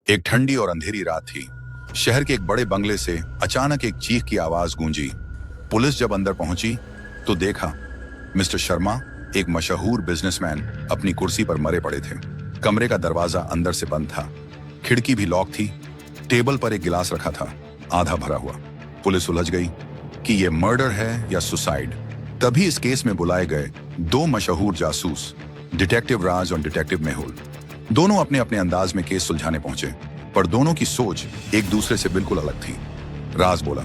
एक ठंडी और अंधेरी रात थी। शहर के एक बड़े बंगले से अचानक एक चीख की आवाज गूंजी। पुलिस जब अंदर पहुंची तो देखा मिस्टर शर्मा, एक मशहूर बिजनेसमैन, अपनी कुर्सी पर मरे पड़े थे। कमरे का दरवाजा अंदर से बंद था, खिड़की भी लॉक थी। टेबल पर एक गिलास रखा था, आधा भरा हुआ। पुलिस उलझ गई कि यह मर्डर है या सुसाइड। तभी इस केस में बुलाए गए दो मशहूर जासूस, डिटेक्टिव राज और डिटेक्टिव मेहुल। दोनों अपने अपने अंदाज में केस सुलझाने पहुंचे, पर दोनों की सोच एक दूसरे से बिल्कुल अलग थी। राज बोला,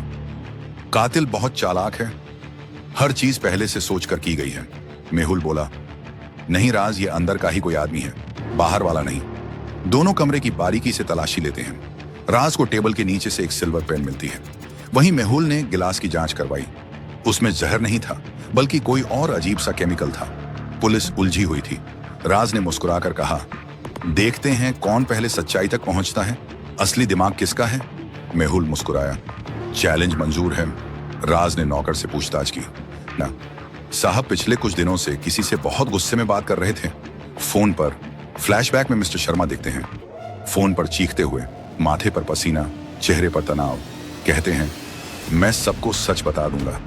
कातिल बहुत चालाक है, हर चीज पहले से सोचकर की गई है। मेहुल बोला, नहीं राज, ये अंदर का ही कोई आदमी है, बाहर वाला नहीं। दोनों कमरे की बारीकी से तलाशी लेते हैं। राज को टेबल के नीचे से एक सिल्वर पेन मिलती है। वहीं मेहुल ने गिलास की जांच करवाई। उसमें जहर नहीं था, बल्कि कोई और अजीब सा केमिकल था। पुलिस उलझी हुई थी। राज ने मुस्कुराकर कहा, देखते हैं कौन पहले सच्चाई तक पहुंचता है, असली दिमाग किसका है। मेहुल मुस्कुराया, चैलेंज मंजूर है। राज ने नौकर से पूछताछ की, ना साहब, पिछले कुछ दिनों से किसी से बहुत गुस्से में बात कर रहे थे। फोन पर फ्लैशबैक में मिस्टर शर्मा दिखते हैं, फोन पर चीखते हुए, माथे पर पसीना, चेहरे पर तनाव। कहते हैं, मैं सबको सच बता दूंगा,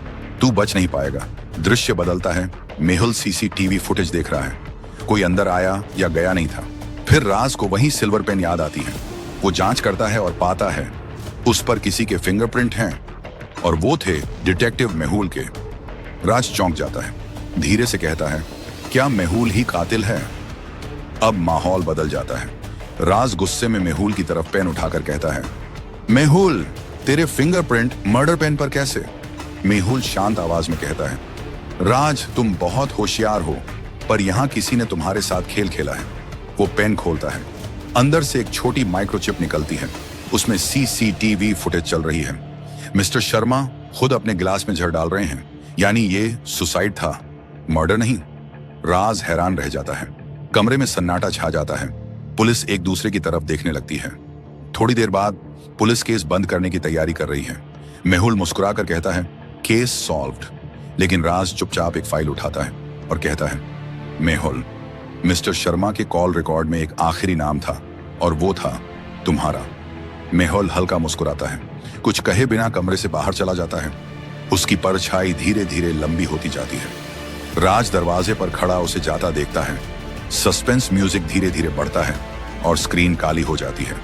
तू बच नहीं पाएगा। दृश्य बदलता है। मेहुल सीसीटीवी फुटेज देख रहा है, कोई अंदर आया या गया नहीं था। फिर राज को वही सिल्वर पेन याद आती है। वो जांच करता है और पाता है उस पर किसी के फिंगरप्रिंट हैं, और वो थे डिटेक्टिव मेहुल के। राज चौंक जाता है, धीरे से कहता है, क्या मेहुल ही कातिल है? अब माहौल बदल जाता है। राज गुस्से में मेहुल की तरफ पेन उठाकर कहता है, मेहुल, तेरे फिंगरप्रिंट मर्डर पेन पर कैसे? मेहुल शांत आवाज में कहता है, राज, तुम बहुत होशियार हो, पर यहां किसी ने तुम्हारे साथ खेल खेला है। वो पेन खोलता है, अंदर से एक छोटी माइक्रोचिप निकलती है। उसमें सीसीटीवी फुटेज चल रही है। मिस्टर शर्मा खुद अपने गिलास में जहर डाल रहे हैं, यानी ये सुसाइड था, मर्डर नहीं। राज हैरान रह जाता है। कमरे में सन्नाटा छा जाता है। पुलिस एक दूसरे की तरफ देखने लगती है। थोड़ी देर बाद पुलिस केस बंद करने की तैयारी कर रही है। मेहुल मुस्कुराकर कहता है, केस सॉल्व्ड। लेकिन राज चुपचाप एक फाइल उठाता है और कहता है, मेहुल, मिस्टर शर्मा के कॉल रिकॉर्ड में एक आखिरी नाम था, और वो था तुम्हारा। मेहुल हल्का मुस्कुराता है, कुछ कहे बिना कमरे से बाहर चला जाता है। उसकी परछाई धीरे धीरे लंबी होती जाती है। राज दरवाजे पर खड़ा उसे जाता देखता है। सस्पेंस म्यूजिक धीरे धीरे बढ़ता है और स्क्रीन काली हो जाती है।